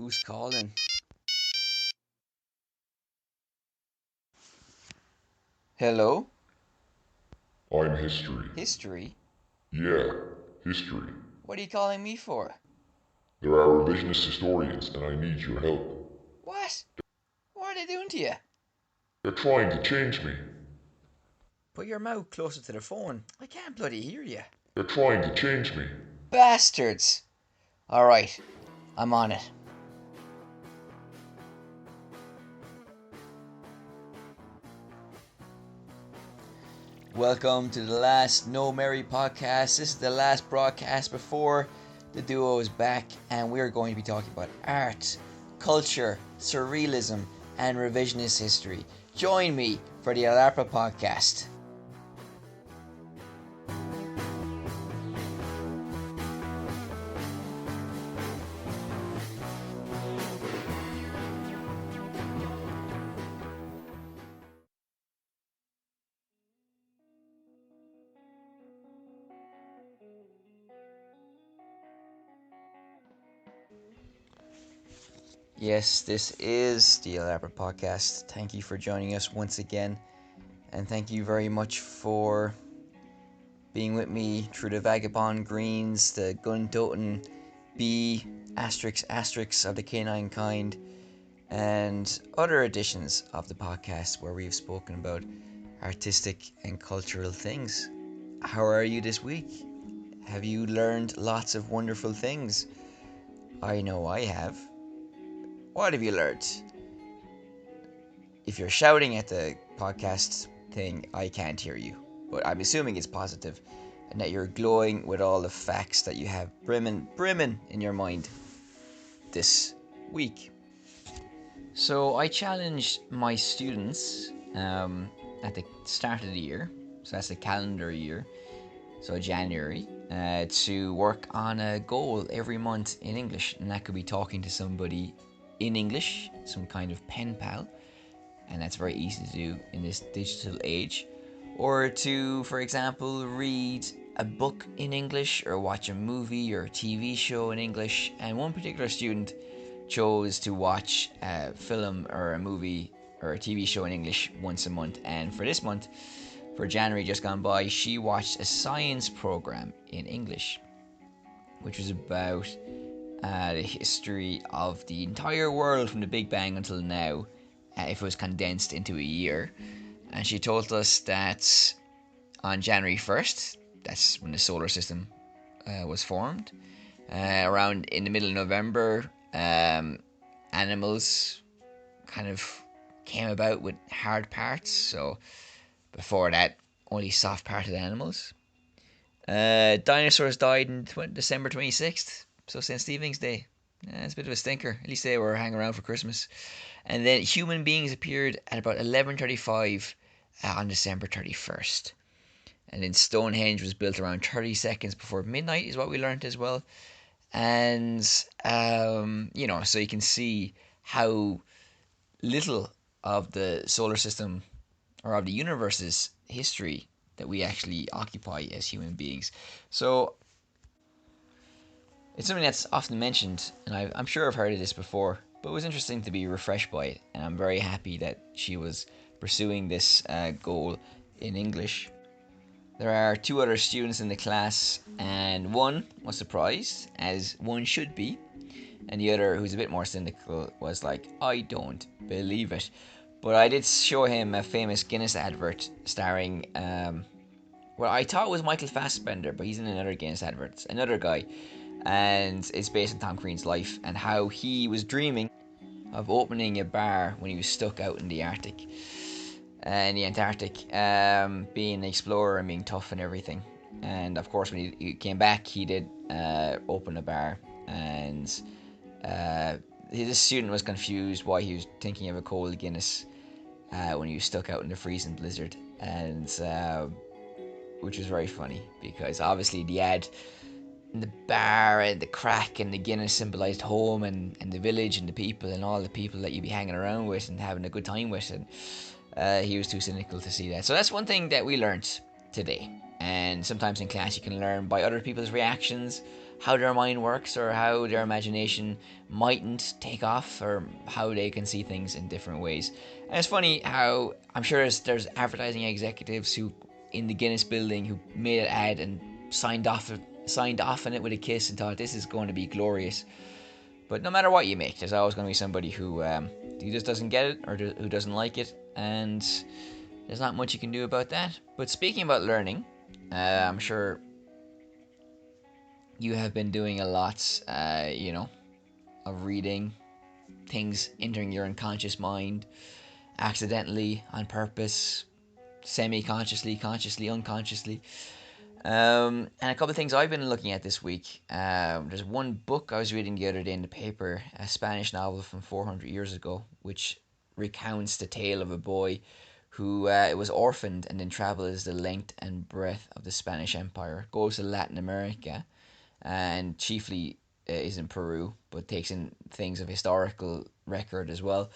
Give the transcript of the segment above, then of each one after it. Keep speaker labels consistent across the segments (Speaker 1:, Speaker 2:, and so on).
Speaker 1: Who's calling? Hello?
Speaker 2: I'm history.
Speaker 1: History?
Speaker 2: Yeah, history.
Speaker 1: What are you calling me for?
Speaker 2: There are revisionist historians, and I need your help.
Speaker 1: What? What are they doing to you?
Speaker 2: They're trying to change me.
Speaker 1: Put your mouth closer to the phone. I can't bloody hear you.
Speaker 2: They're trying to change me.
Speaker 1: Bastards! Alright, I'm on it. Welcome to the last No Mary podcast. This is the last broadcast before the duo is back, and we're going to be talking about art, culture, surrealism, and revisionist history. Join me for the Ep4 podcast. Yes, this is the Ep4 podcast. Thank you for joining us once again, and thank you very much for being with me through the Vagabond Greens, the gun-toting B asterisks of the canine kind, and other editions of the podcast where we've spoken about artistic and cultural things. How are you this week? Have you learned lots of wonderful things? I know I have. What have you learned? If you're shouting at the podcast thing, I can't hear you. But I'm assuming it's positive and that you're glowing with all the facts that you have brimming in your mind this week. So I challenged my students at the start of the year, so that's the calendar year, so January, to work on a goal every month in English, and that could be talking to somebody in English, some kind of pen pal, and that's very easy to do in this digital age, or to, for example, read a book in English or watch a movie or a TV show in English. And one particular student chose to watch a film or a movie or a TV show in English once a month. And for this month, for January just gone by, she watched a science program in English, which was about the history of the entire world from the Big Bang until now, if it was condensed into a year. And she told us that on January 1st, that's when the solar system was formed, around in the middle of November, animals kind of came about with hard parts. So before that, only soft parted animals. Dinosaurs died on December 26th, so St. Stephen's Day. It's a bit of a stinker. At least they were hanging around for Christmas. And then human beings appeared at about 11:35 on December 31st. And then Stonehenge was built around 30 seconds before midnight, is what we learned as well. And, so you can see how little of the solar system or of the universe's history that we actually occupy as human beings. So it's something that's often mentioned, and I'm sure I've heard of this before, but it was interesting to be refreshed by it, and I'm very happy that she was pursuing this goal in English. There are two other students in the class, and one was surprised, as one should be, and the other, who's a bit more cynical, was like, I don't believe it. But I did show him a famous Guinness advert starring, well, I thought it was Michael Fassbender, but he's in another Guinness advert, another guy, and it's based on Tom Crean's life and how he was dreaming of opening a bar when he was stuck out in the Arctic, in the Antarctic, being an explorer and being tough and everything. And of course, when he came back, he did open a bar, and this student was confused why he was thinking of a cold Guinness when he was stuck out in the freezing blizzard, and which was very funny because obviously the ad and the bar and the crack and the Guinness symbolised home and the village and the people and all the people that you'd be hanging around with and having a good time with, and he was too cynical to see that. So that's one thing that we learnt today. And sometimes in class you can learn by other people's reactions how their mind works or how their imagination mightn't take off or how they can see things in different ways. And it's funny how I'm sure there's advertising executives who in the Guinness building who made an ad and signed off on it with a kiss and thought this is going to be glorious. But no matter what you make, there's always going to be somebody who just doesn't get it or who doesn't like it, and there's not much you can do about that. But speaking about learning, I'm sure you have been doing a lot, of reading, things entering your unconscious mind, accidentally, on purpose, semi-consciously, consciously, unconsciously. And a couple of things I've been looking at this week. There's one book I was reading the other day in the paper, a Spanish novel from 400 years ago, which recounts the tale of a boy who was orphaned and then travels the length and breadth of the Spanish Empire, goes to Latin America, and chiefly is in Peru, but takes in things of historical record as well.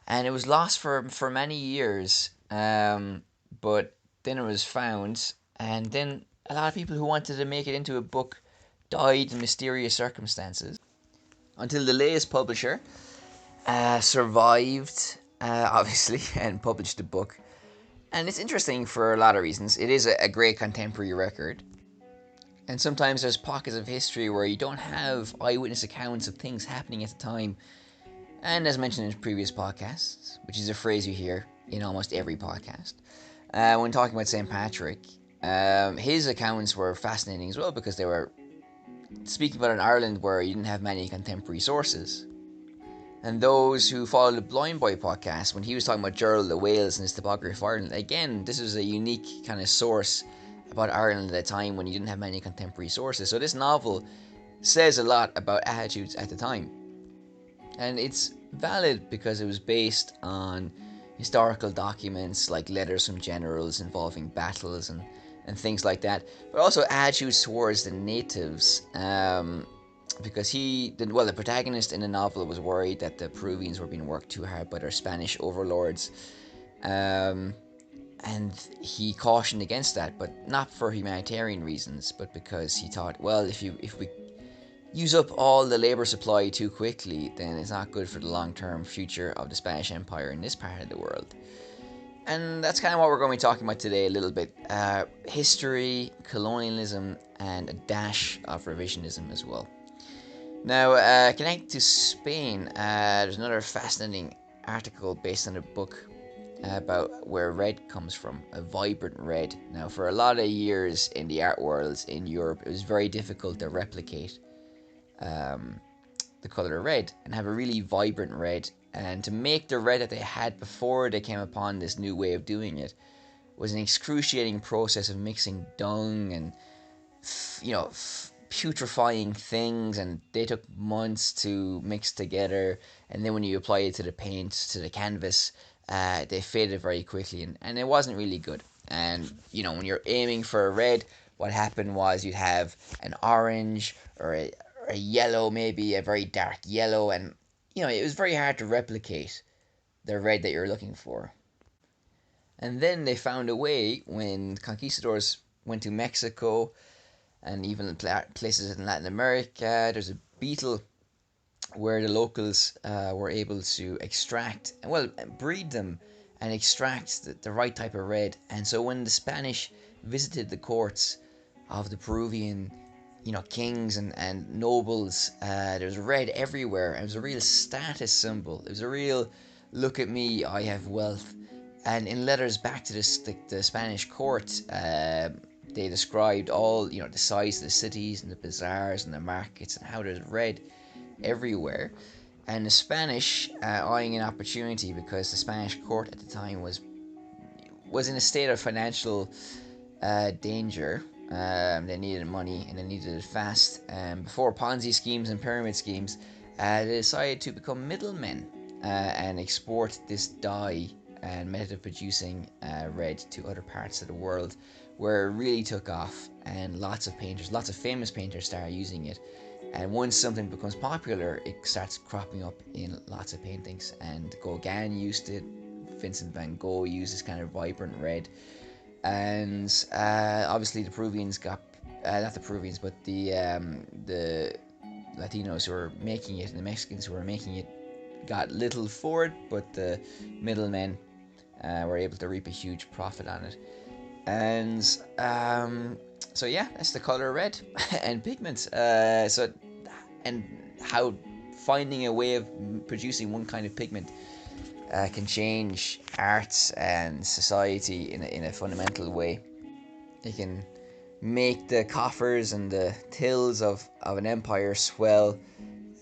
Speaker 1: And it was lost for many years, but then it was found, and then a lot of people who wanted to make it into a book died in mysterious circumstances until the latest publisher survived, obviously, and published the book. And it's interesting for a lot of reasons. It is a great contemporary record. And sometimes there's pockets of history where you don't have eyewitness accounts of things happening at the time. And as mentioned in previous podcasts, which is a phrase you hear in almost every podcast, when talking about St. Patrick, his accounts were fascinating as well because they were speaking about an Ireland where you didn't have many contemporary sources. And those who followed the Blind Boy podcast, when he was talking about Gerald of Wales and his topography of Ireland, again, this was a unique kind of source about Ireland at a time when you didn't have many contemporary sources. So this novel says a lot about attitudes at the time. And it's valid because it was based on historical documents like letters from generals involving battles and things like that, but also attitudes towards the natives. Because the protagonist in the novel was worried that the Peruvians were being worked too hard by their Spanish overlords. And he cautioned against that, but not for humanitarian reasons, but because he thought, well, if we use up all the labor supply too quickly, then it's not good for the long-term future of the Spanish Empire in this part of the world. And that's kind of what we're going to be talking about today a little bit. History, colonialism, and a dash of revisionism as well. Now, connected to Spain, there's another fascinating article based on a book about where red comes from, a vibrant red. Now, for a lot of years in the art worlds in Europe, it was very difficult to replicate the color red and have a really vibrant red. And to make the red that they had before they came upon this new way of doing it was an excruciating process of mixing dung and putrefying things, and they took months to mix together. And then when you apply it to the paint, to the canvas, they faded very quickly, and it wasn't really good. And when you're aiming for a red, what happened was you'd have an orange or a yellow, maybe a very dark yellow, and it was very hard to replicate the red that you're looking for. And then they found a way when conquistadors went to Mexico and even places in Latin America. There's a beetle where the locals were able to breed them and extract the right type of red. And so when the Spanish visited the courts of the Peruvian kings and nobles, there was red everywhere. It was a real status symbol. It was a real, look at me, I have wealth. And in letters back to the Spanish court, they described all the size of the cities and the bazaars and the markets and how there's red everywhere. And the Spanish, eyeing an opportunity because the Spanish court at the time was in a state of financial danger. They needed money and they needed it fast. Before Ponzi schemes and pyramid schemes, they decided to become middlemen and export this dye and method of producing red to other parts of the world, where it really took off, and lots of famous painters started using it. And once something becomes popular, it starts cropping up in lots of paintings. And Gauguin used it, Vincent van Gogh used this kind of vibrant red. And obviously the Peruvians got not the Peruvians, but the Latinos who were making it and the Mexicans who were making it got little for it, but the middlemen were able to reap a huge profit on it. And so yeah, that's the color red and pigments. And how finding a way of producing one kind of pigment can change arts and society in a fundamental way. It can make the coffers and the tills of an empire swell,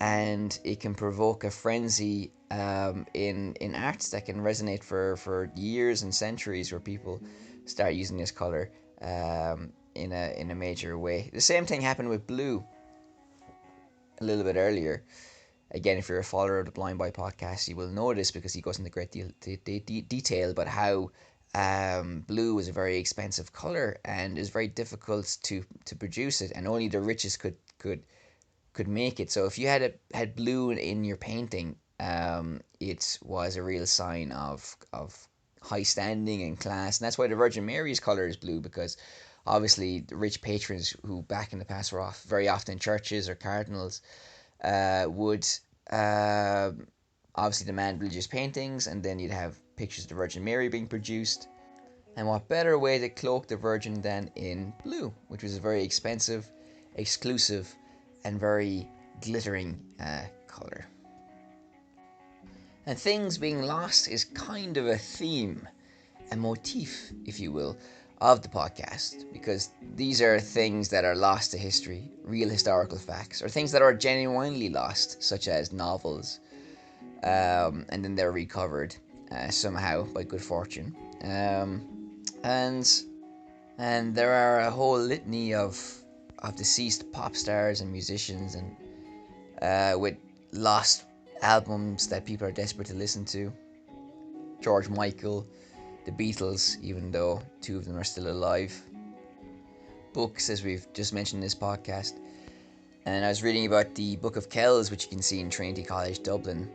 Speaker 1: and it can provoke a frenzy in arts that can resonate for years and centuries, where people start using this color in a major way. The same thing happened with blue a little bit earlier. Again, if you're a follower of the Blind Boy podcast, you will know this because he goes into great detail about how blue is a very expensive color and is very difficult to produce it, and only the richest could make it. So if you had blue in your painting, it was a real sign of high standing and class, and that's why the Virgin Mary's color is blue, because obviously the rich patrons who back in the past were very often churches or cardinals would uh, obviously demand religious paintings, and then you'd have pictures of the Virgin Mary being produced. And what better way to cloak the Virgin than in blue, which was a very expensive, exclusive, and very glittering color. And things being lost is kind of a theme, a motif, if you will, of the podcast, because these are things that are lost to history, real historical facts, or things that are genuinely lost, such as novels, and then they're recovered somehow by good fortune. And and there are a whole litany of deceased pop stars and musicians, and with lost albums that people are desperate to listen to. George Michael, the Beatles, even though two of them are still alive. Books, as we've just mentioned in this podcast. And I was reading about the Book of Kells, which you can see in Trinity College, Dublin,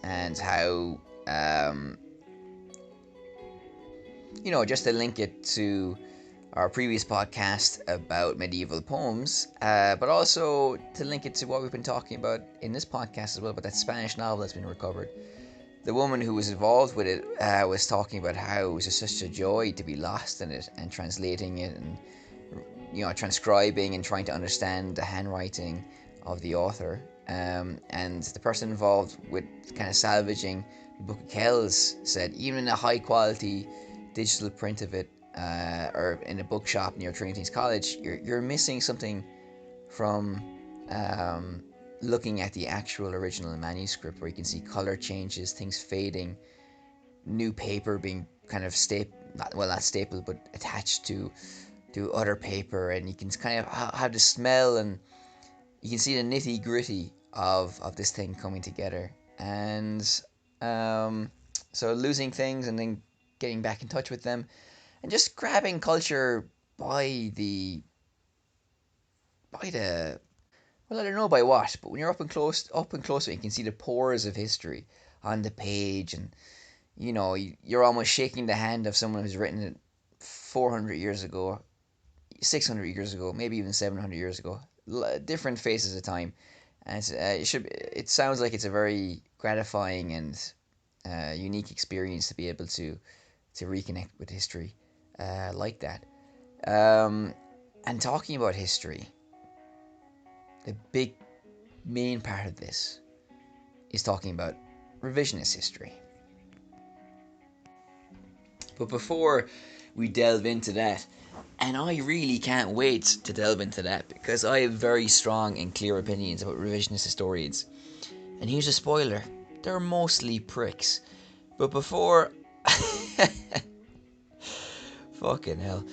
Speaker 1: and how, just to link it to our previous podcast about medieval poems, but also to link it to what we've been talking about in this podcast as well, about that Spanish novel that's been recovered. The woman who was involved with it was talking about how it was just such a joy to be lost in it and translating it, and transcribing and trying to understand the handwriting of the author. And the person involved with kind of salvaging the Book of Kells said even in a high quality digital print of it, or in a bookshop near Trinity College, you're missing something from looking at the actual original manuscript, where you can see color changes, things fading, new paper being kind of not stapled, but attached to other paper, and you can kind of have the smell, and you can see the nitty gritty of this thing coming together. And so losing things and then getting back in touch with them, and just grabbing culture by the well, I don't know by what, but when you're up and close to it, you can see the pores of history on the page, and you're almost shaking the hand of someone who's written it 400 years ago, 600 years ago, maybe even 700 years ago. Different phases of time, and it sounds like it's a very gratifying and unique experience to be able to reconnect with history like that. Um, and talking about history, the big main part of this is talking about revisionist history. But before we delve into that, and I really can't wait to delve into that, because I have very strong and clear opinions about revisionist historians. And here's a spoiler: they're mostly pricks. But before fucking hell.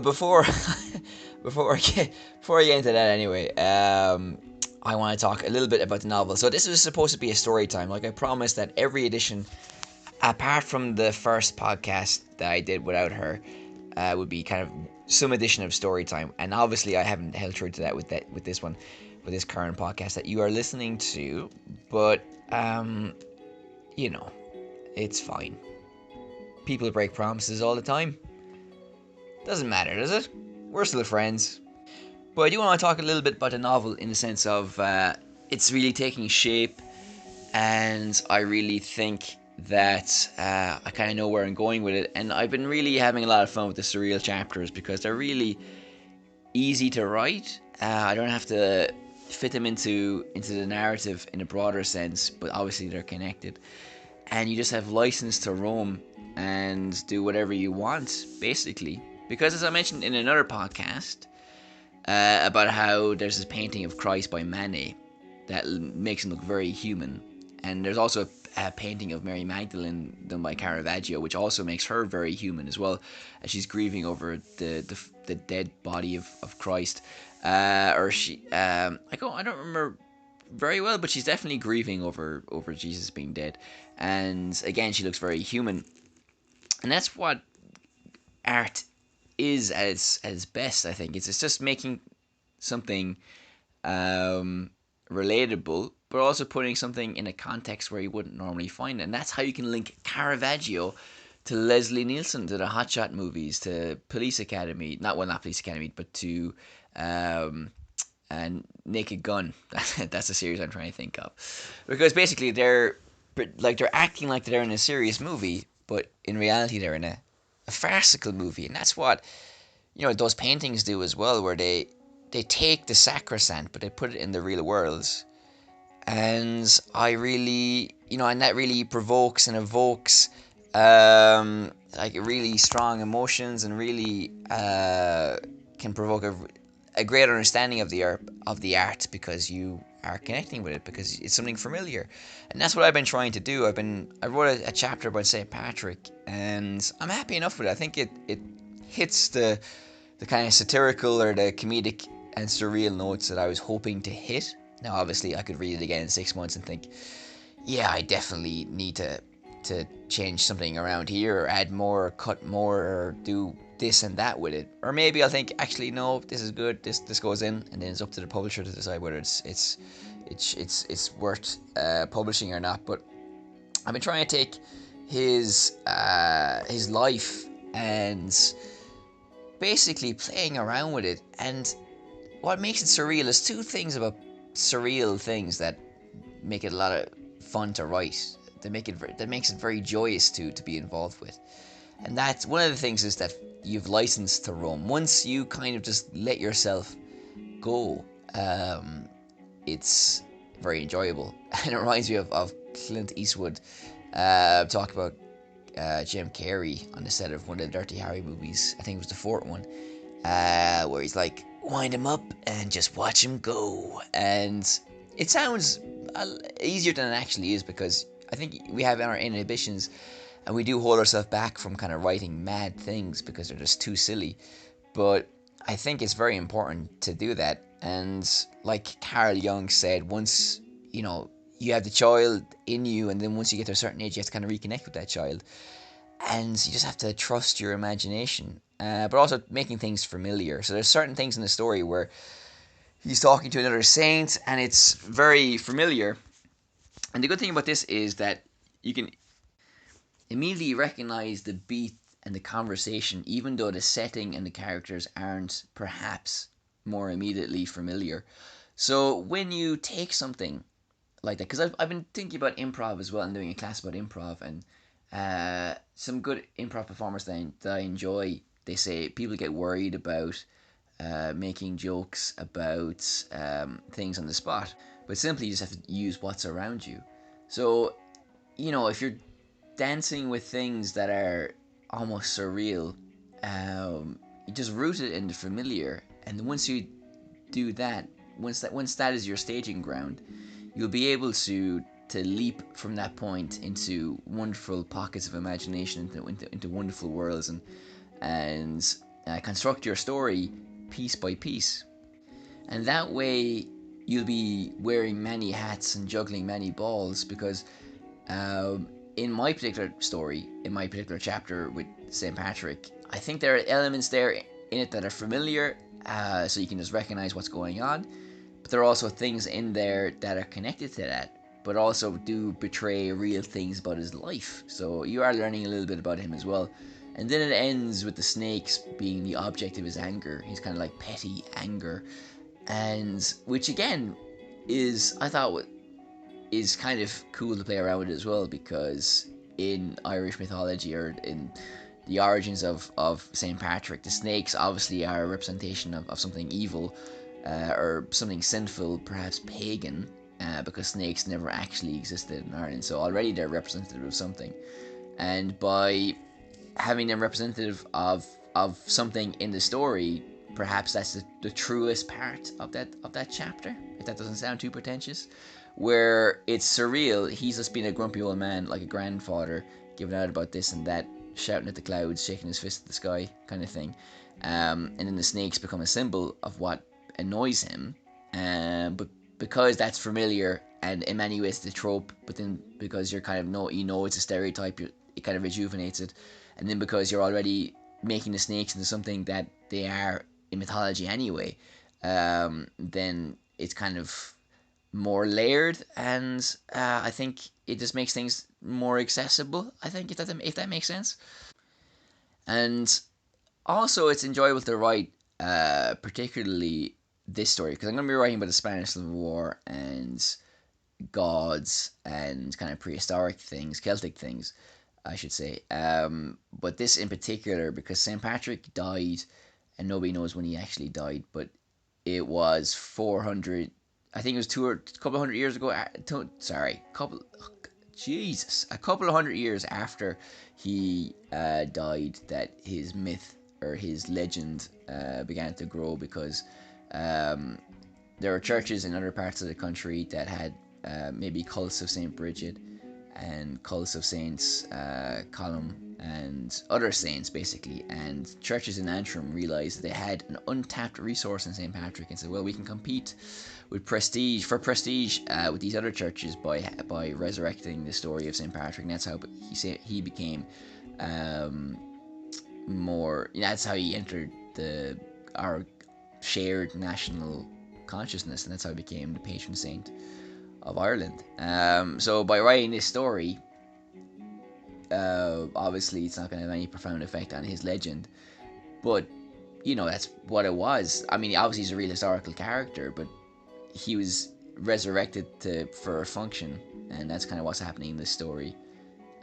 Speaker 1: Before before I get into that anyway, I want to talk a little bit about the novel. So this was supposed to be a story time. Like I promised that every edition, apart from the first podcast that I did without her, would be kind of some edition of story time. And obviously I haven't held true to that with this one, with this current podcast that you are listening to. But it's fine. People break promises all the time. Doesn't matter, does it? We're still friends. But I do want to talk a little bit about the novel in the sense of it's really taking shape, and I really think that I kind of know where I'm going with it. And I've been really having a lot of fun with the surreal chapters because they're really easy to write. I don't have to fit them into the narrative in a broader sense, but obviously they're connected. And you just have license to roam and do whatever you want, basically. Because as I mentioned in another podcast about how there's this painting of Christ by Manet that makes him look very human, and there's also a painting of Mary Magdalene done by Caravaggio, which also makes her very human as well, as she's grieving over the dead body of Christ. Or she, I don't remember very well, but she's definitely grieving over Jesus being dead, and again she looks very human, and that's what art is at its best. I think it's just making something relatable, but also putting something in a context where you wouldn't normally find it. And that's how you can link Caravaggio to Leslie Nielsen, to the Hotshot movies, to Police Academy. Not Police Academy, but to Naked Gun. That's the series I'm trying to think of. Because basically they're acting like they're in a serious movie, but in reality they're in a farcical movie. And that's what those paintings do as well, where they take the sacrosanct, but they put it in the real world. And I really, and that really provokes and evokes like really strong emotions, and really can provoke a great understanding of the art because you are connecting with it, because it's something familiar. And that's what I've been trying to do. I wrote a chapter about St. Patrick, and I'm happy enough with it. I think it hits the kind of satirical or the comedic and surreal notes that I was hoping to hit. Now, obviously, I could read it again in 6 months and think, yeah, I definitely need to change something around here, or add more, or cut more, or do this and that with it. Or maybe I'll think, actually, no, this is good. This goes in, and then it's up to the publisher to decide whether it's worth publishing or not. But I've been trying to take his life and basically playing around with it. And what makes it surreal is two things about surreal things that make it a lot of fun to write. That makes it very joyous to be involved with. And that's one of the things, is that you've license to roam. Once you kind of just let yourself go, it's very enjoyable. And it reminds me of Clint Eastwood talk about Jim Carrey on the set of one of the Dirty Harry movies. I think it was the fourth one, where he's like, wind him up and just watch him go. And it sounds easier than it actually is, because I think we have our inhibitions, and we do hold ourselves back from kind of writing mad things because they're just too silly. But I think it's very important to do that. And like Carl Jung said, once you have the child in you, and then once you get to a certain age, you have to kind of reconnect with that child, and you just have to trust your imagination, but also making things familiar. So there's certain things in the story where he's talking to another saint, and it's very familiar. And the good thing about this is that you can immediately recognize the beat and the conversation, even though the setting and the characters aren't perhaps more immediately familiar. So when you take something like that, because I've been thinking about improv as well, and doing a class about improv, and some good improv performers that I enjoy, they say people get worried about making jokes about things on the spot, but simply you just have to use what's around you. So, if you're dancing with things that are almost surreal, you just root it in the familiar, and once you do that, once that is your staging ground, you'll be able to leap from that point into wonderful pockets of imagination, into wonderful worlds, and construct your story piece by piece. And that way you'll be wearing many hats and juggling many balls, because in my particular story, in my particular chapter with St. Patrick, I think there are elements there in it that are familiar, so you can just recognize what's going on. But there are also things in there that are connected to that, but also do betray real things about his life. So you are learning a little bit about him as well. And then it ends with the snakes being the object of his anger. He's kind of like petty anger, and which again is, I thought, is kind of cool to play around with as well, because in Irish mythology, or in the origins of St. Patrick, the snakes obviously are a representation of something evil, or something sinful, perhaps pagan, because snakes never actually existed in Ireland. So already they're representative of something. And by having them representative of something in the story, perhaps that's the truest part of that chapter, if that doesn't sound too pretentious, where it's surreal. He's just been a grumpy old man, like a grandfather, giving out about this and that, shouting at the clouds, shaking his fist at the sky, kind of thing. And then the snakes become a symbol of what annoys him, but because that's familiar and in many ways the trope, but then because you're kind of it's a stereotype, it kind of rejuvenates it. And then because you're already making the snakes into something that they are in mythology anyway, then it's kind of more layered, and I think it just makes things more accessible. I think if that makes sense, and also it's enjoyable to write, particularly this story, because I'm going to be writing about the Spanish Civil War and gods and kind of prehistoric things, Celtic things, I should say. But this in particular, because St. Patrick died, and nobody knows when he actually died, but it was 400. I think it was a couple of hundred years ago. A couple of hundred years after he died, that his myth or his legend began to grow, because um, there were churches in other parts of the country that had maybe cults of Saint Bridget and cults of Saints Column and other saints, basically. And churches in Antrim realized they had an untapped resource in St. Patrick, and said, well, we can compete with prestige with these other churches by resurrecting the story of St. Patrick. And that's how he became more. That's how he entered our shared national consciousness, and that's how he became the patron saint of Ireland. So by writing this story, obviously it's not going to have any profound effect on his legend, but that's what it was. I mean, obviously he's a real historical character, but he was resurrected for a function, and that's kind of what's happening in this story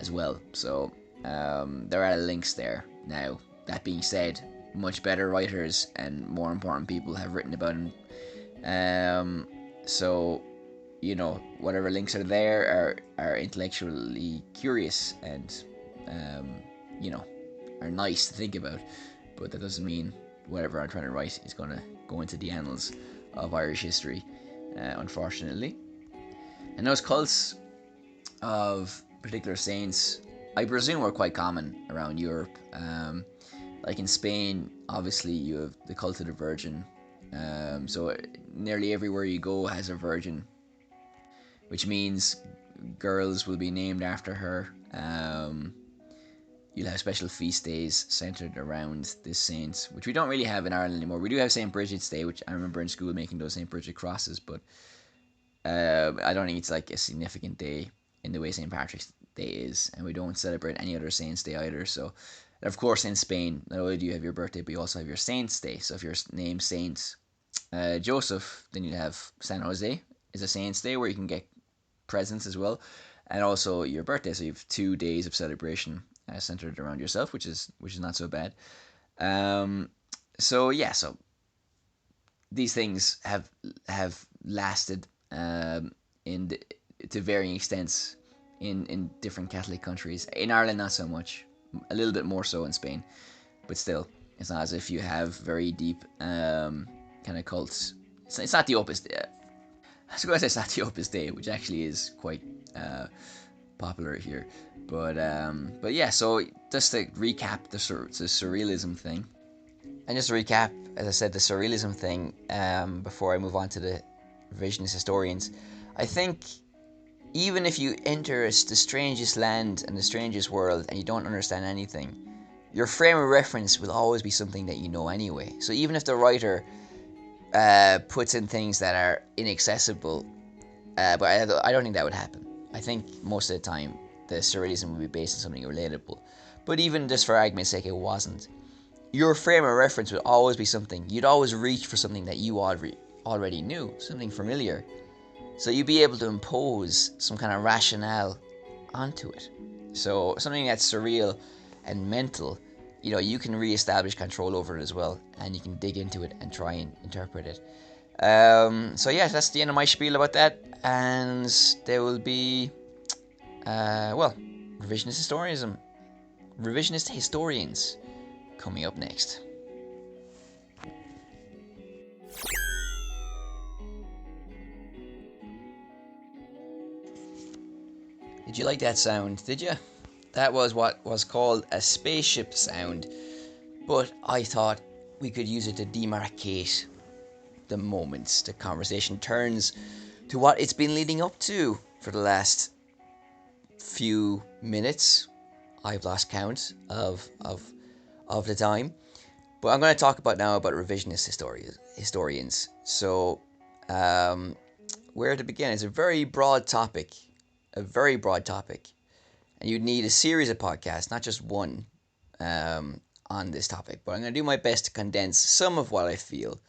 Speaker 1: as well. So there are links there. Now, that being said, much better writers and more important people have written about him. So whatever links are there are intellectually curious, and are nice to think about, but that doesn't mean whatever I'm trying to write is going to go into the annals of Irish history, unfortunately. And those cults of particular saints, I presume, are quite common around Europe. Like in Spain, obviously you have the cult of the Virgin. So nearly everywhere you go has a virgin, which means girls will be named after her. You'll have special feast days centered around this saint, which we don't really have in Ireland anymore. We do have St. Bridget's Day, which I remember in school making those St. Bridget crosses, but I don't think it's like a significant day in the way St. Patrick's Day is, and we don't celebrate any other Saints' Day either. So, of course, in Spain, not only do you have your birthday, but you also have your Saints' Day. So, if you're named Saint Joseph, then you have San Jose is a Saints' Day where you can get presents as well, and also your birthday. So you have 2 days of celebration centered around yourself, which is not so bad. So yeah, so these things have lasted to varying extents in different Catholic countries. In Ireland, not so much. A little bit more so in Spain, but still, it's not as if you have very deep kind of cults. It's not the Opus Dei. I was going to say it's not the Opus Dei, which actually is quite popular here. But yeah, so just to recap the surrealism thing. And just to recap, as I said, the surrealism thing, before I move on to the revisionist historians, I think even if you enter the strangest land and the strangest world and you don't understand anything, your frame of reference will always be something that you know anyway. So even if the writer puts in things that are inaccessible, but I don't think that would happen. I think most of the time the surrealism would be based on something relatable. but even just for argument's sake, it wasn't. Your frame of reference would always be something. You'd always reach for something that you already knew, something familiar. So you'd be able to impose some kind of rationale onto it. So something that's surreal and mental, you can re-establish control over it as well, and you can dig into it and try and interpret it. So yeah, that's the end of my spiel about that, and there will be, revisionist historians coming up next. Did you like that sound? Did you? That was what was called a spaceship sound, but I thought we could use it to demarcate the moments the conversation turns to what it's been leading up to for the last few minutes. I've lost count of the time, but I'm going to talk about revisionist historians. So, where to begin? It's a very broad topic, and you'd need a series of podcasts, not just one, on this topic. But I'm going to do my best to condense some of what I feel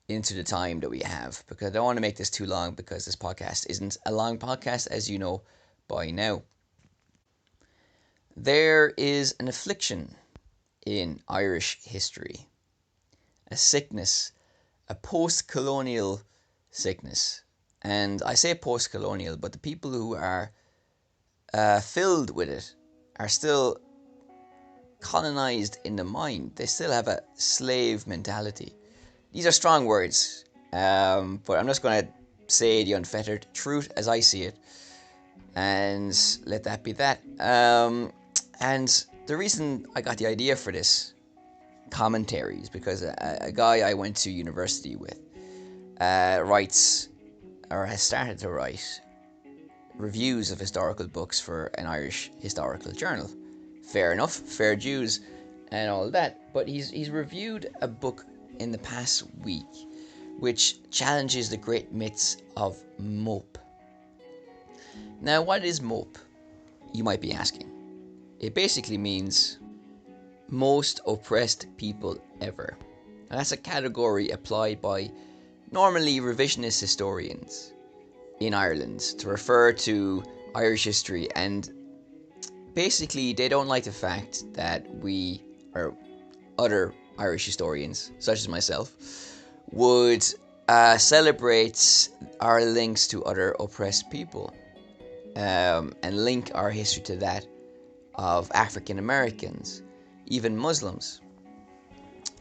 Speaker 1: into the time that we have, because I don't want to make this too long, because this podcast isn't a long podcast, as you know by now. There is an affliction in Irish history, a sickness, a post-colonial sickness. And I say post-colonial, but the people who are filled with it are still colonized in the mind. They still have a slave mentality. These are strong words, but I'm just going to say the unfettered truth as I see it, and let that be that. And the reason I got the idea for this commentary is because a guy I went to university with writes, or has started to write, reviews of historical books for an Irish historical journal. Fair enough, fair dues, and all that. But he's reviewed a book in the past week which challenges the great myths of mope. Now, what is mope? You might be asking. It basically means most oppressed people ever. And that's a category applied by normally revisionist historians in Ireland to refer to Irish history, and basically they don't like the fact that we, or other Irish historians such as myself, would celebrate our links to other oppressed people, and link our history to that of African Americans, even Muslims,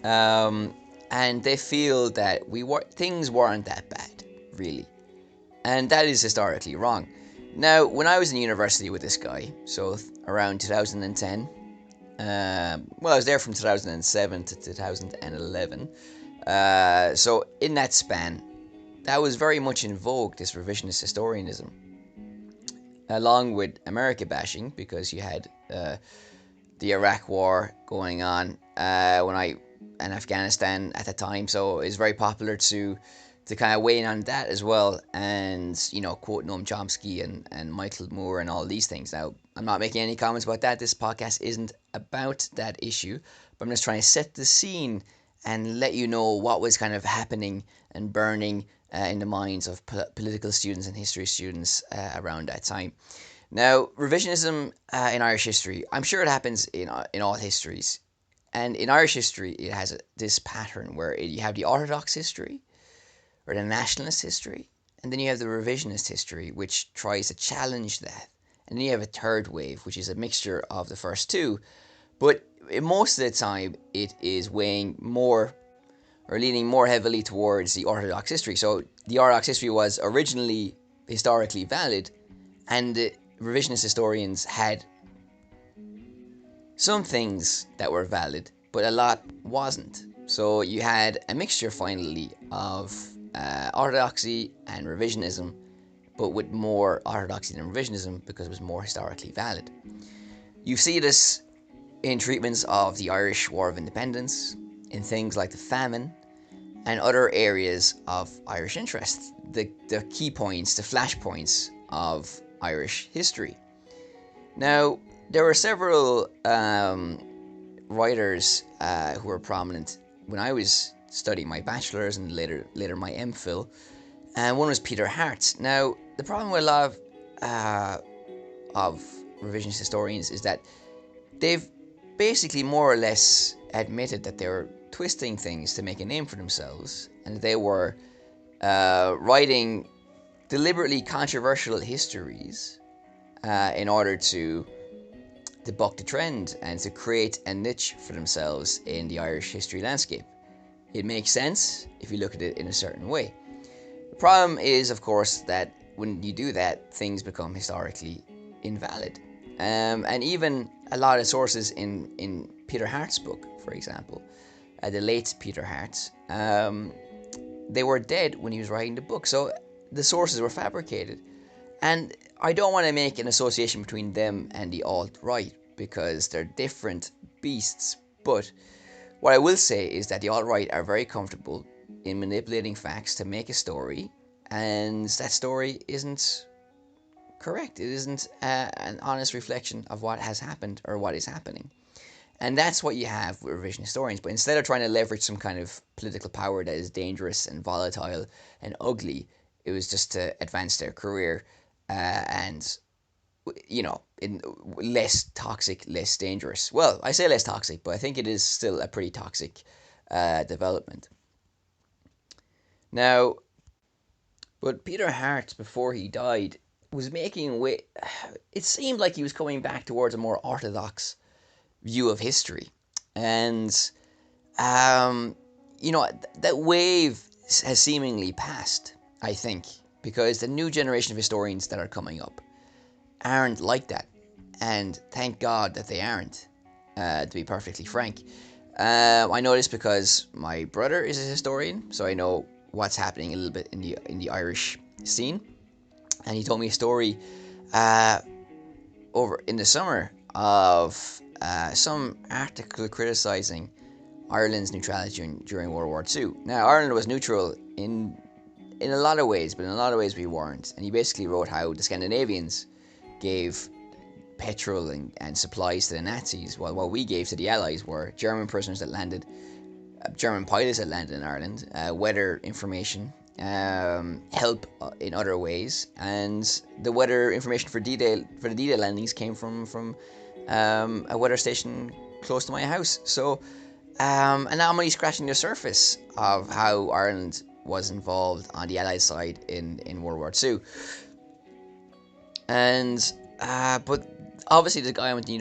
Speaker 1: and they feel that things weren't that bad, really. And that is historically wrong. Now, when I was in university with this guy, so around 2010, I was there from 2007 to 2011. So in that span, that was very much in vogue, this revisionist historianism, along with America bashing, because you had the Iraq War going on and Afghanistan at the time. So it was very popular to kind of weigh in on that as well, and quote Noam Chomsky and Michael Moore and all these things. Now, I'm not making any comments about that. This podcast isn't about that issue, but I'm just trying to set the scene and let you know what was kind of happening and burning in the minds of political students and history students around that time. Now, revisionism in Irish history, I'm sure it happens in all histories, and in Irish history it has this pattern where you have the Orthodox history, or the nationalist history, and then you have the revisionist history, which tries to challenge that. And then you have a third wave, which is a mixture of the first two, but most of the time it is weighing more, or leaning more heavily towards the Orthodox history. So the Orthodox history was originally historically valid, and the revisionist historians had some things that were valid, but a lot wasn't. So you had a mixture finally of orthodoxy and revisionism, but with more orthodoxy than revisionism because it was more historically valid. You see this in treatments of the Irish War of Independence, in things like the famine, and other areas of Irish interest, the key points, the flashpoints of Irish history. Now, there were several writers who were prominent when I was studying my bachelor's and later my MPhil, and one was Peter Hart. Now, the problem with a lot of revisionist historians is that they've basically more or less admitted that they were twisting things to make a name for themselves, and they were writing deliberately controversial histories in order to buck the trend and to create a niche for themselves in the Irish history landscape. It makes sense if you look at it in a certain way. The problem is, of course, that when you do that, things become historically invalid. And even a lot of sources in Peter Hart's book, for example, the late Peter Hart, they were dead when he was writing the book. So the sources were fabricated. And I don't want to make an association between them and the alt-right because they're different beasts. But what I will say is that the alt-right are very comfortable in manipulating facts to make a story, and that story isn't correct. It isn't an honest reflection of what has happened or what is happening. And that's what you have with revision historians. But instead of trying to leverage some kind of political power that is dangerous and volatile and ugly, it was just to advance their career and, in less toxic, less dangerous. Well, I say less toxic, but I think it is still a pretty toxic development. Now, but Peter Hart, before he died, was making way. It seemed like he was coming back towards a more orthodox view of history, and that wave has seemingly passed. I think because the new generation of historians that are coming up aren't like that, and thank God that they aren't. To be perfectly frank, I know this because my brother is a historian, so I know what's happening a little bit in the Irish scene, and he told me a story over in the summer of some article criticizing Ireland's neutrality during World War II. Now, Ireland was neutral in a lot of ways, but in a lot of ways we weren't. And he basically wrote how the Scandinavians gave petrol and supplies to the Nazis, while what we gave to the Allies were German prisoners that landed, German pilots that landed in Ireland, weather information, help in other ways, and the weather information for D-Day for the D-Day landings came from a weather station close to my house. So, and now I'm only scratching the surface of how Ireland was involved on the Allied side in World War II. And but obviously the guy I went to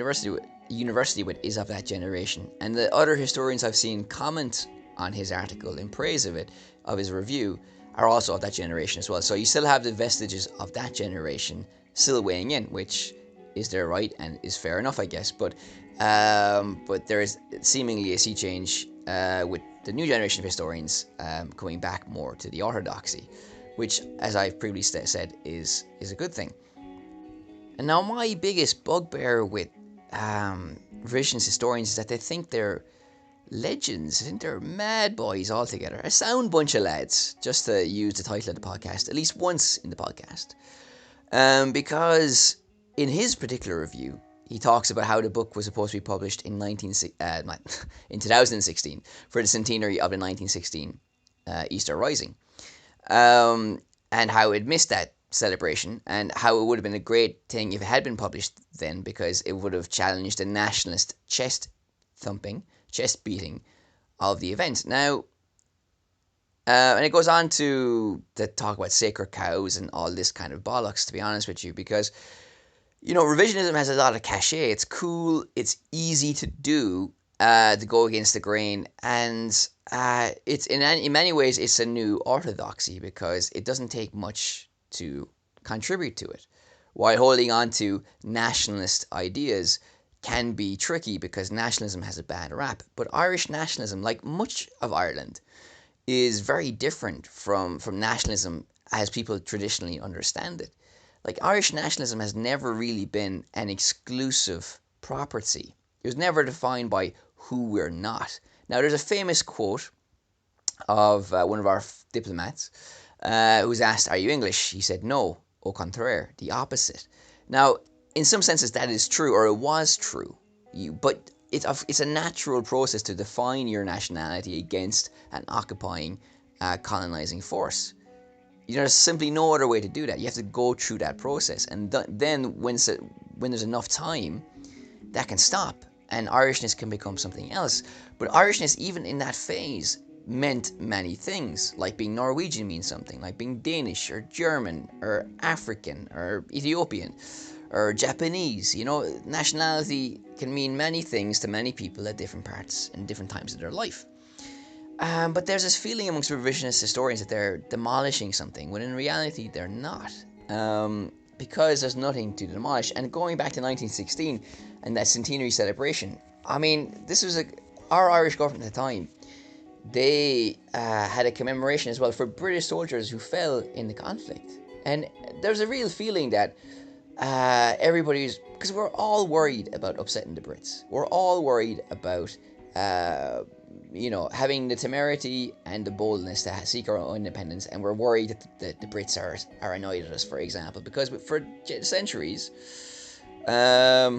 Speaker 1: university with is of that generation, and the other historians I've seen comment on his article in praise of it, of his review, are also of that generation as well. So you still have the vestiges of that generation still weighing in, which is their right and is fair enough, I guess. But there is seemingly a sea change with the new generation of historians coming back more to the orthodoxy, which, as I've previously said, is a good thing. And now my biggest bugbear with revisionist historians is that they think they're legends. I think they're mad boys altogether. A sound bunch of lads, just to use the title of the podcast, at least once in the podcast. Because in his particular review, he talks about how the book was supposed to be published in 2016 for the centenary of the 1916 Easter Rising. And how it missed that celebration, and how it would have been a great thing if it had been published then, because it would have challenged the nationalist chest beating of the event. Now, and it goes on to talk about sacred cows and all this kind of bollocks, to be honest with you, because, revisionism has a lot of cachet. It's cool, it's easy to do, to go against the grain, and it's in many ways it's a new orthodoxy because it doesn't take much to contribute to it, while holding on to nationalist ideas can be tricky because nationalism has a bad rap. But Irish nationalism, like much of Ireland, is very different from nationalism as people traditionally understand it. Like, Irish nationalism has never really been an exclusive property. It was never defined by who we're not. Now, there's a famous quote of one of our diplomats who was asked, "Are you English?" He said, "No, au contraire, the opposite." Now, in some senses that is true, or it was true. But it's a natural process to define your nationality against an occupying, colonizing force. There's simply no other way to do that. You have to go through that process, and then when there's enough time, that can stop, and Irishness can become something else. But Irishness, even in that phase, meant many things. Like being Norwegian means something, like being Danish or German or African or Ethiopian or Japanese. Nationality can mean many things to many people at different parts and different times of their life. But there's this feeling amongst revisionist historians that they're demolishing something, when in reality they're not. Because there's nothing to demolish. And going back to 1916 and that centenary celebration, I mean, this was our Irish government at the time. They had a commemoration as well for British soldiers who fell in the conflict. And there's a real feeling that everybody's, because we're all worried about upsetting the Brits. We're all worried about having the temerity and the boldness to seek our own independence, and we're worried that the Brits are annoyed at us, for example, because for centuries, now,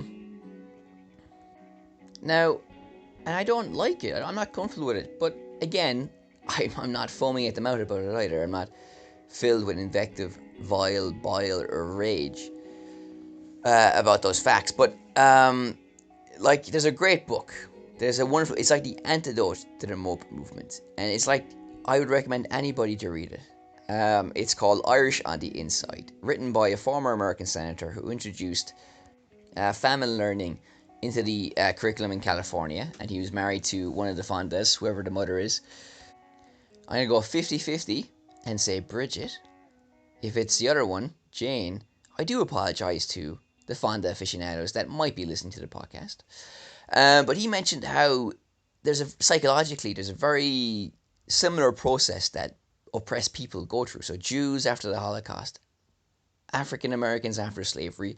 Speaker 1: and I don't like it. I'm not comfortable with it. But again, I'm not foaming at the mouth about it either. I'm not filled with invective, vile, bile, or rage about those facts. But there's a great book. There's a wonderful. It's like the antidote to the Mope movement, and it's like I would recommend anybody to read it. It's called Irish on the Inside, written by a former American senator who introduced family learning into the curriculum in California, and he was married to one of the Fondas, whoever the mother is. I'm going to go 50-50 and say Bridget. If it's the other one, Jane, I do apologise to the Fonda aficionados that might be listening to the podcast. But he mentioned how psychologically there's a very similar process that oppressed people go through. So Jews after the Holocaust, African Americans after slavery,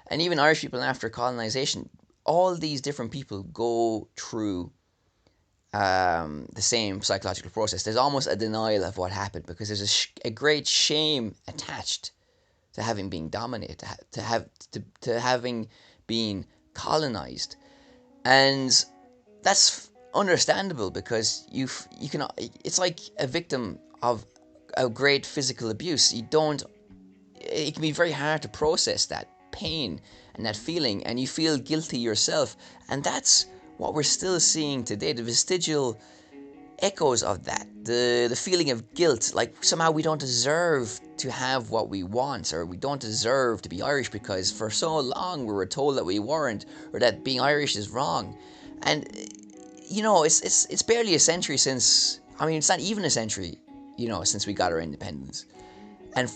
Speaker 1: and even Irish people after colonization. All these different people go through the same psychological process. There's almost a denial of what happened because there's a great shame attached to having been dominated, to having been colonized, and that's understandable because you can. It's like a victim of a great physical abuse. It can be very hard to process that pain and that feeling, and you feel guilty yourself, and that's what we're still seeing today, the vestigial echoes of that, the feeling of guilt, like somehow we don't deserve to have what we want, or we don't deserve to be Irish because for so long we were told that we weren't, or that being Irish is wrong. And it's barely a century since, I mean, it's not even a century, since we got our independence. And,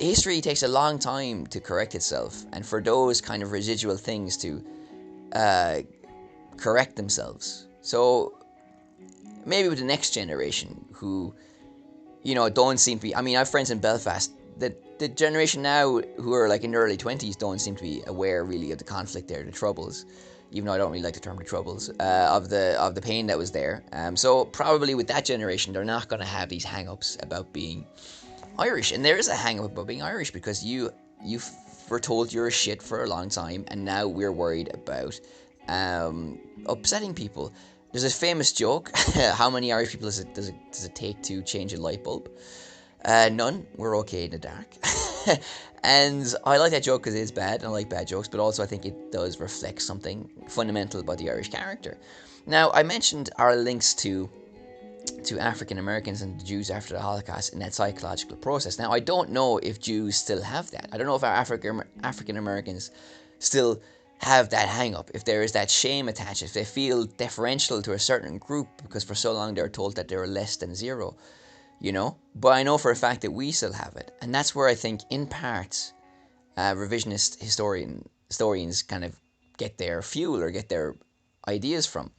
Speaker 1: history takes a long time to correct itself, and for those kind of residual things to correct themselves. So maybe with the next generation who, don't seem to be, I mean, I have friends in Belfast, the generation now who are like in their early 20s don't seem to be aware really of the conflict there, the troubles, even though I don't really like the term the troubles, of the pain that was there. So probably with that generation, they're not going to have these hang-ups about being Irish. And there is a hang-up about being Irish because you were told you're a shit for a long time, and now we're worried about upsetting people. There's a famous joke: how many Irish people does it take to change a light bulb? None. We're okay in the dark. And I like that joke because it is bad, and I like bad jokes, but also I think it does reflect something fundamental about the Irish character. Now, I mentioned our links to African Americans and the Jews after the Holocaust in that psychological process. Now, I don't know if Jews still have that. I don't know if our African Americans still have that hang up, if there is that shame attached, if they feel deferential to a certain group because for so long they're told that they were less than zero, But I know for a fact that we still have it. And that's where I think, in part, revisionist historians kind of get their fuel or get their ideas from.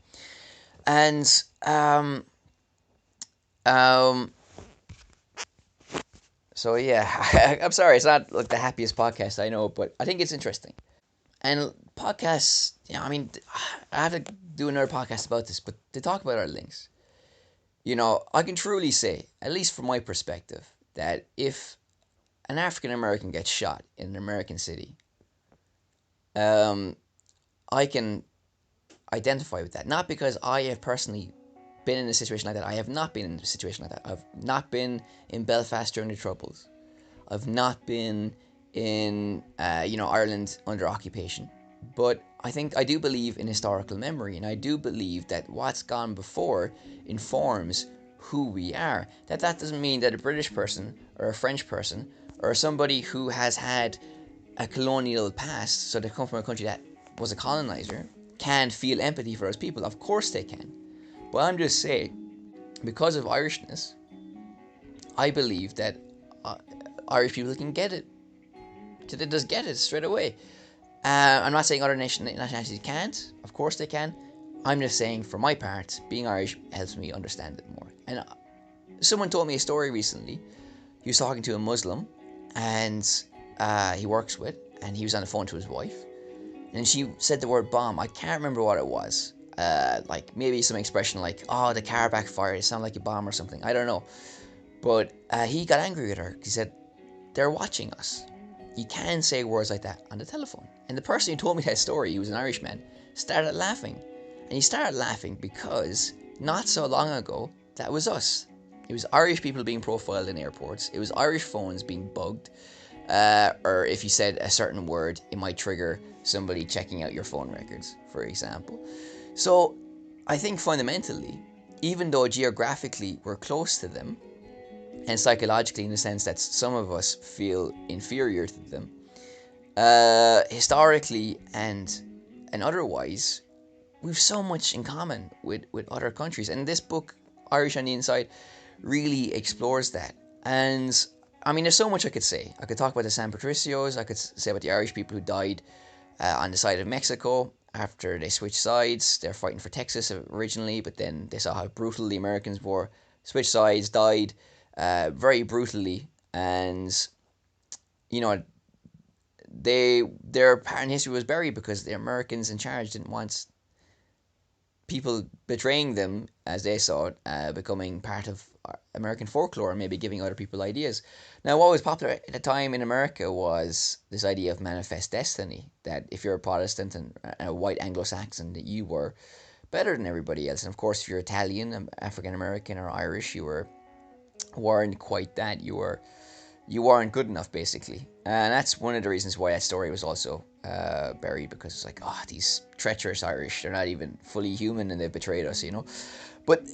Speaker 1: And so yeah, I'm sorry, it's not like the happiest podcast I know, but I think it's interesting. And podcasts, I mean, I have to do another podcast about this, but to talk about our links, I can truly say, at least from my perspective, that if an African American gets shot in an American city, um, I can identify with that. Not because I have personally been in a situation like that. I have not been in a situation like that. I've not been in Belfast during the Troubles. I've not been in Ireland under occupation. But I think I do believe in historical memory, and I do believe that what's gone before informs who we are. That doesn't mean that a British person or a French person or somebody who has had a colonial past, so they come from a country that was a colonizer, can feel empathy for those people. Of course they can. But I'm just saying, because of Irishness, I believe that uh, Irish people can get it. They just get it straight away. I'm not saying other nationalities can't. Of course they can. I'm just saying, for my part, being Irish helps me understand it more. And someone told me a story recently. He was talking to a Muslim, and he works with, and he was on the phone to his wife, and she said the word bomb. I can't remember what it was. Like maybe some expression like, "Oh, the car backfired. It sounded like a bomb or something." I don't know. But he got angry with her. He said, "They're watching us. You can say words like that on the telephone." And the person who told me that story, he was an Irishman, started laughing. And he started laughing because not so long ago, that was us. It was Irish people being profiled in airports. It was Irish phones being bugged. Or if you said a certain word, it might trigger somebody checking out your phone records, for example. So I think fundamentally, even though geographically we're close to them, and psychologically in the sense that some of us feel inferior to them, historically and otherwise, we've so much in common with other countries. And this book, Irish on the Inside, really explores that. And I mean, there's so much I could say. I could talk about the San Patricios. I could say about the Irish people who died on the side of Mexico after they switched sides. They're fighting for Texas originally, but then they saw how brutal the Americans were. Switched sides, died very brutally, and you know their part in history was buried because the Americans in charge didn't want people betraying them, as they saw it, becoming part of American folklore and maybe giving other people ideas. Now, what was popular at the time in America was this idea of manifest destiny, that if you're a Protestant and a white Anglo-Saxon, that you were better than everybody else. And of course, if you're Italian, African American, or Irish, weren't quite that. You weren't good enough, basically. And that's one of the reasons why that story was also buried, because it's like, oh, these treacherous Irish, they're not even fully human and they've betrayed us, you know? But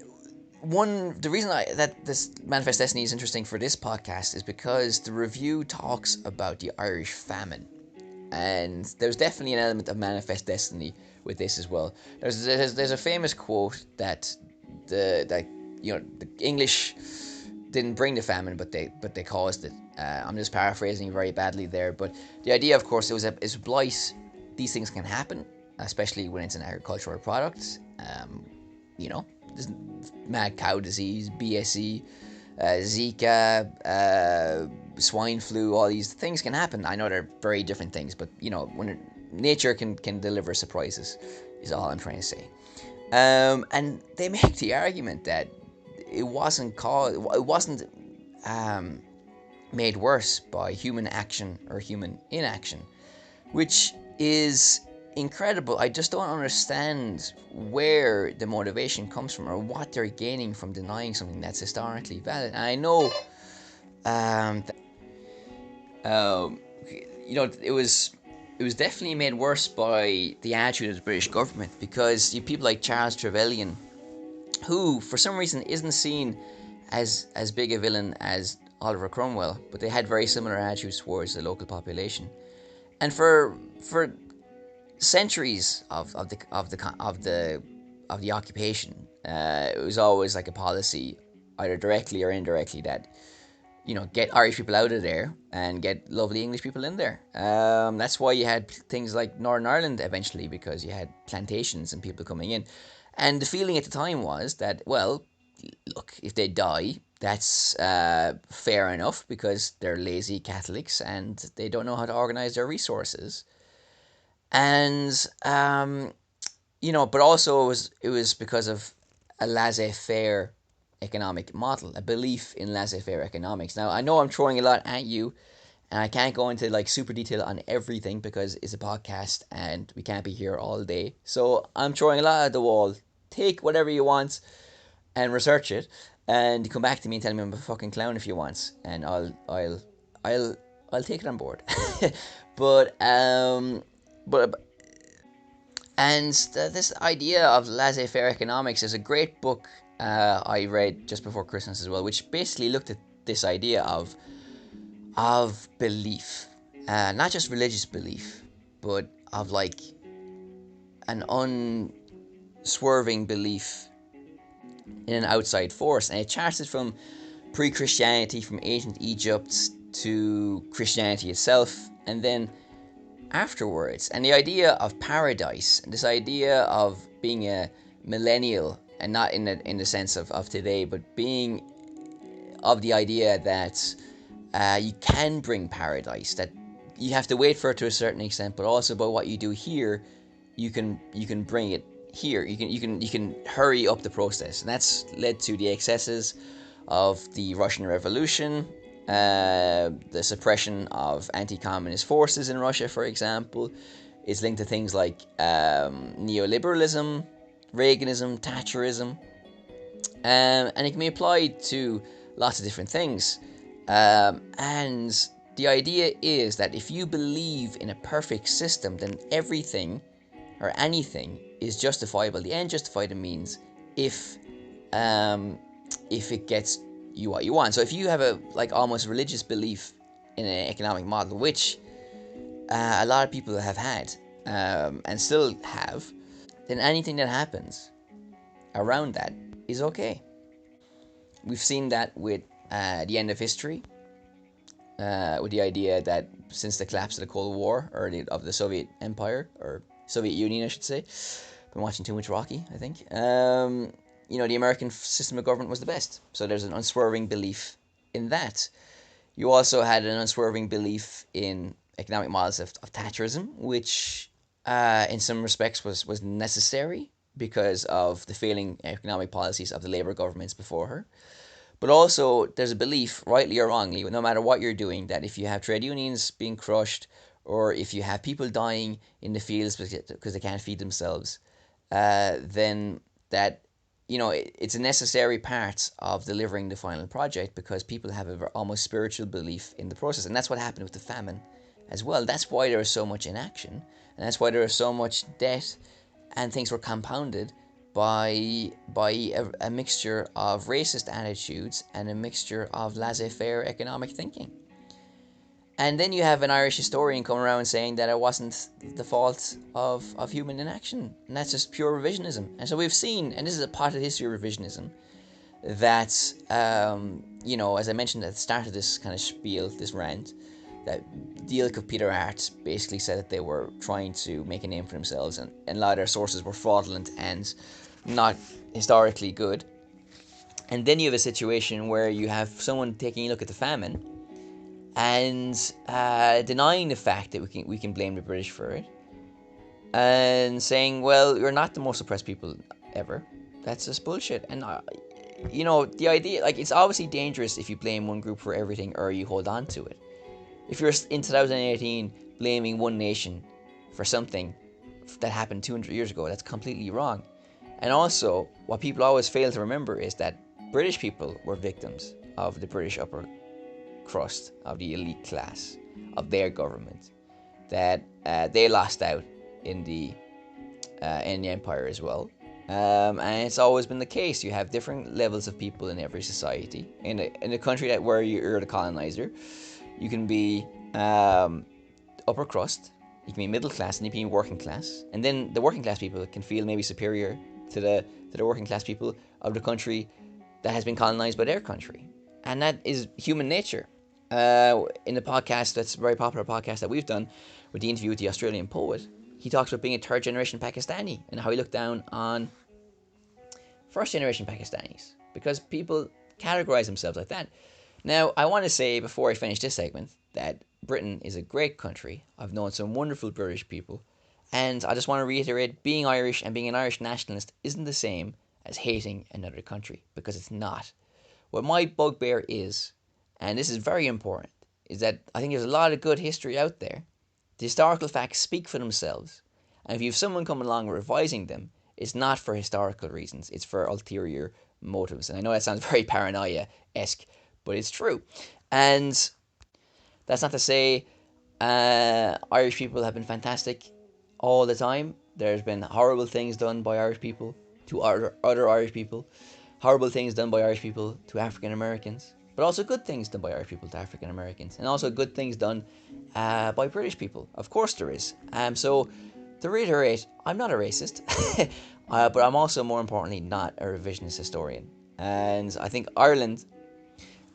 Speaker 1: the reason that this Manifest Destiny is interesting for this podcast is because the review talks about the Irish famine. And there's definitely an element of Manifest Destiny with this as well. There's a famous quote that the English didn't bring the famine, but they caused it. I'm just paraphrasing very badly there, but the idea, of course, is blight. These things can happen, especially when it's an agricultural product. There's mad cow disease, BSE, Zika, swine flu. All these things can happen. I know they're very different things, but when nature can deliver surprises, is all I'm trying to say. And they make the argument that it wasn't made worse by human action or human inaction, which is incredible. I just don't understand where the motivation comes from or what they're gaining from denying something that's historically valid. And I know, um, it was definitely made worse by the attitude of the British government, because you people like Charles Trevelyan, who for some reason isn't seen as big a villain as Oliver Cromwell, but they had very similar attitudes towards the local population. And for centuries of the occupation, it was always like a policy, either directly or indirectly, that get Irish people out of there and get lovely English people in there. That's why you had things like Northern Ireland eventually, because you had plantations and people coming in. And the feeling at the time was that, well, look, if they die, that's fair enough, because they're lazy Catholics and they don't know how to organize their resources. And but also it was because of a laissez-faire economic model, a belief in laissez-faire economics. Now, I know I'm throwing a lot at you, And I can't go into like super detail on everything because it's a podcast and we can't be here all day. So I'm throwing a lot at the wall. Take whatever you want and research it, and come back to me and tell me I'm a fucking clown if you want, and I'll I'll take it on board. but but and this idea of laissez-faire economics is a great book I read just before Christmas as well, which basically looked at this idea of belief, not just religious belief, but of like an unswerving belief in an outside force, and it charts it from pre-Christianity, from ancient Egypt to Christianity itself, and then afterwards. And the idea of paradise, and this idea of being a millennial, and not in the sense of today, but being of the idea that you can bring paradise, that you have to wait for it to a certain extent, but also by what you do here, you can bring it here. You can hurry up the process, and that's led to the excesses of the Russian Revolution, the suppression of anti-communist forces in Russia, for example. It's linked to things like neoliberalism, Reaganism, Thatcherism, and it can be applied to lots of different things. And the idea is that if you believe in a perfect system, then everything or anything is justifiable. The end justified means if it gets you what you want. So if you have a like almost religious belief in an economic model, which a lot of people have had and still have, then anything that happens around that is okay. We've seen that with the end of history, with the idea that since the collapse of the Cold War, or of the Soviet Empire, or Soviet Union, I should say, been watching too much Rocky, I think. The American system of government was the best. So there's an unswerving belief in that. You also had an unswerving belief in economic models of Thatcherism, which in some respects was necessary because of the failing economic policies of the Labour governments before her. But also, there's a belief, rightly or wrongly, no matter what you're doing, that if you have trade unions being crushed, or if you have people dying in the fields because they can't feed themselves, then that it's a necessary part of delivering the final project, because people have a almost spiritual belief in the process, and that's what happened with the famine as well. That's why there is so much inaction, and that's why there is so much debt, and things were compounded by a mixture of racist attitudes and a mixture of laissez-faire economic thinking. And then you have an Irish historian coming around saying that it wasn't the fault of human inaction, and that's just pure revisionism. And so we've seen, and this is a part of the history of revisionism, that as I mentioned at the start of this kind of spiel, this rant, that the ilk of Peter Hart basically said that they were trying to make a name for themselves, and a lot of their sources were fraudulent and not historically good. And then you have a situation where you have someone taking a look at the famine and denying the fact that we can blame the British for it, and saying, well, you're not the most oppressed people ever. That's just bullshit. And the idea, like, it's obviously dangerous if you blame one group for everything or you hold on to it. If you're in 2018 blaming one nation for something that happened 200 years ago, that's completely wrong. And also, what people always fail to remember is that British people were victims of the British upper crust, of the elite class, of their government, that they lost out in the empire as well. And it's always been the case. You have different levels of people in every society. In a country where you're the colonizer, you can be upper crust, you can be middle class, and you can be working class. And then the working class people can feel maybe superior to the working class people of the country that has been colonized by their country. And that is human nature. In the podcast, that's a very popular podcast that we've done, with the interview with the Australian poet, he talks about being a third generation Pakistani and how he looked down on first generation Pakistanis because people categorize themselves like that. Now, I want to say before I finish this segment that Britain is a great country. I've known some wonderful British people, and I just want to reiterate, being Irish and being an Irish nationalist isn't the same as hating another country, because it's not. What my bugbear is, and this is very important, is that I think there's a lot of good history out there. The historical facts speak for themselves. And if you have someone coming along revising them, it's not for historical reasons, it's for ulterior motives. And I know that sounds very paranoia esque, but it's true. And that's not to say Irish people have been fantastic all the time. There's been horrible things done by Irish people to other Irish people, horrible things done by Irish people to African Americans, but also good things done by Irish people to African Americans, and also good things done by British people. Of course, there is. So, to reiterate, I'm not a racist, but I'm also, more importantly, not a revisionist historian. And I think Ireland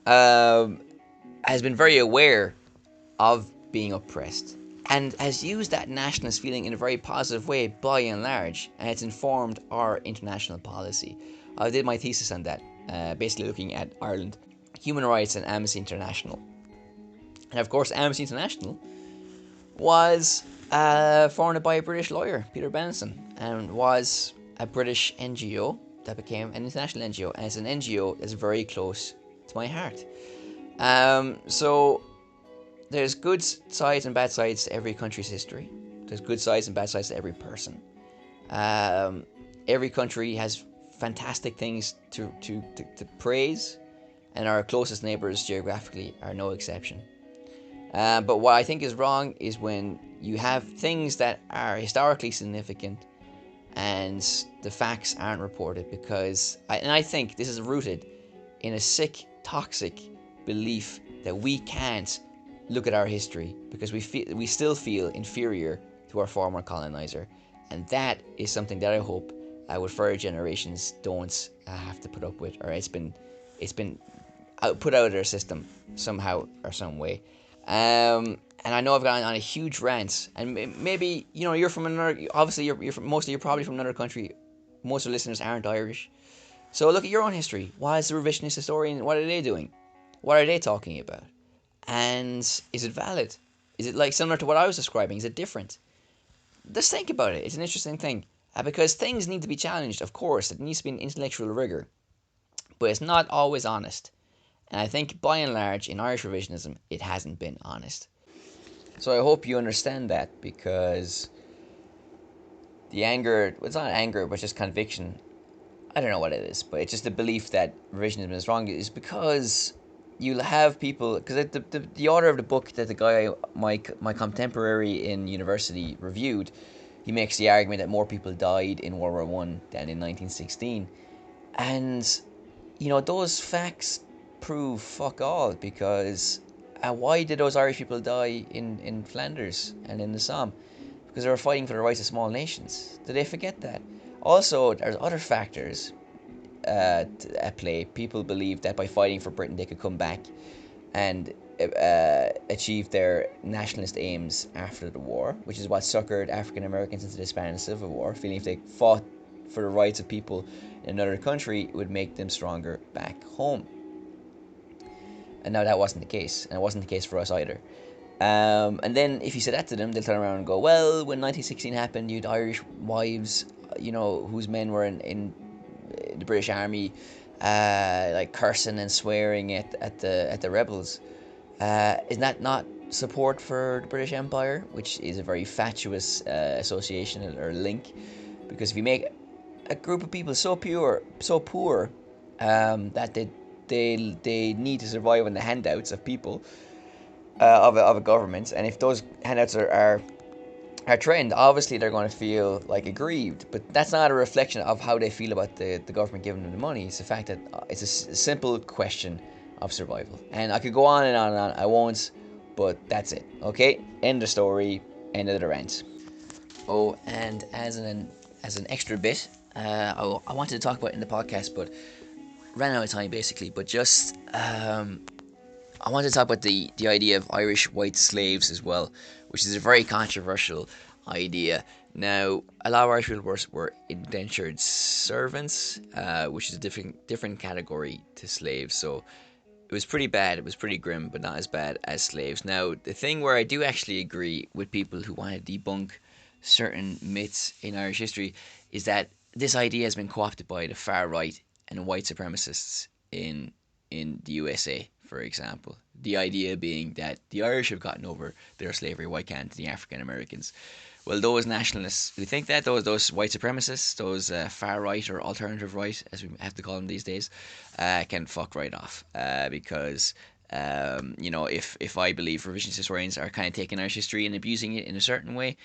Speaker 1: has been very aware of being oppressed and has used that nationalist feeling in a very positive way by and large, and it's informed our international policy. I did my thesis on that, basically looking at Ireland, human rights, and Amnesty International. And of course, Amnesty International was founded by a British lawyer, Peter Benenson, and was a British NGO that became an international NGO, and it's an NGO that's very close to my heart. So there's good sides and bad sides to every country's history. There's good sides and bad sides to every person. Every country has fantastic things to praise, and our closest neighbours geographically are no exception. But what I think is wrong is when you have things that are historically significant and the facts aren't reported, because I think this is rooted in a sick, toxic belief that we can't look at our history because we still feel inferior to our former colonizer, and that is something that I hope with further generations don't have to put up with, or it's been put out of their system somehow or some way. And I know I've gone on a huge rant, and maybe you're from another. Obviously, you're probably from another country. Most of the listeners aren't Irish, so look at your own history. Why is the revisionist historian? What are they doing? What are they talking about? And is it valid? Is it like similar to what I was describing? Is it different? Just think about it. It's an interesting thing. Because things need to be challenged, of course. It needs to be an intellectual rigor. But it's not always honest. And I think by and large, in Irish revisionism, it hasn't been honest. So I hope you understand that, because the anger, it's not anger, but just conviction. I don't know what it is, but it's just the belief that revisionism is wrong is because you'll have people, because the author of the book that the guy, my contemporary in university reviewed, he makes the argument that more people died in World War One than in 1916, and those facts prove fuck all, because why did those Irish people die in Flanders and in the Somme? Because they were fighting for the rights of small nations. Did they forget that? Also, there's other factors at play. People believed that by fighting for Britain they could come back and achieve their nationalist aims after the war, which is what suckered African Americans into the Spanish Civil War, feeling if they fought for the rights of people in another country, it would make them stronger back home. And now that wasn't the case, and it wasn't the case for us either. And then if you say that to them, they'll turn around and go, well, when 1916 happened, you had Irish wives, whose men were in the British Army, like cursing and swearing at the rebels. Is that not support for the British Empire, which is a very fatuous association or link? Because if you make a group of people so poor, that they need to survive on the handouts of people, of a government, and if those handouts are threatened, obviously they're going to feel like aggrieved. But that's not a reflection of how they feel about the government giving them the money. It's the fact that it's a simple question of survival. And I could go on and on and on. I won't, but that's it. Okay, end of story. End of the rant. Oh, and as an extra bit, I wanted to talk about it in the podcast, but ran out of time basically. But just I wanted to talk about the idea of Irish white slaves as well, which is a very controversial idea. Now, a lot of Irish people were indentured servants, which is a different category to slaves. So it was pretty bad. It was pretty grim, but not as bad as slaves. Now, the thing where I do actually agree with people who want to debunk certain myths in Irish history is that this idea has been co-opted by the far right and white supremacists in the USA for example. The idea being that the Irish have gotten over their slavery, why can't the African Americans? Well, those nationalists who think that, those white supremacists, those far right or alternative right, as we have to call them these days, can fuck right off. Because if I believe revisionist historians are kind of taking Irish history and abusing it in a certain way,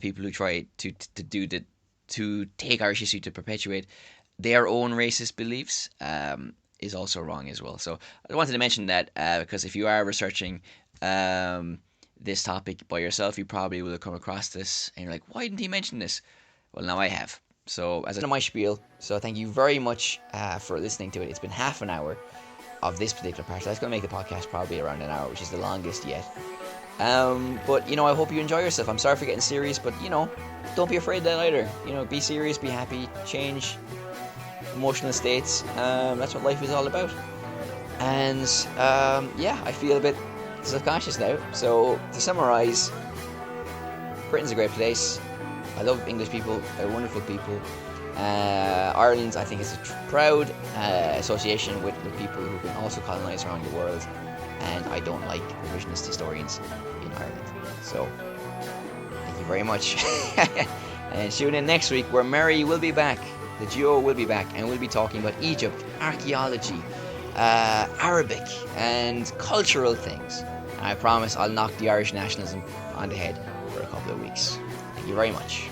Speaker 1: people who try to take Irish history to perpetuate their own racist beliefs is also wrong as well. So I wanted to mention that because if you are researching this topic by yourself, you probably will have come across this and you're like, why didn't he mention this? Well, now I have. So as my spiel, so thank you very much for listening to it. It's been half an hour of this particular part. So that's going to make the podcast probably around an hour, which is the longest yet. But I hope you enjoy yourself. I'm sorry for getting serious, but don't be afraid of that either. Be serious, be happy, change emotional states. That's what life is all about. And I feel a bit self-conscious now. So to summarize, Britain's a great place. I love English people. They're wonderful people. Ireland, I think, is a proud association with people who've been also colonised around the world. And I don't like revisionist historians in Ireland. So thank you very much. And tune in next week where Mary will be back. The duo will be back and we'll be talking about Egypt, archaeology, Arabic, and cultural things. And I promise I'll knock the Irish nationalism on the head for a couple of weeks. Thank you very much.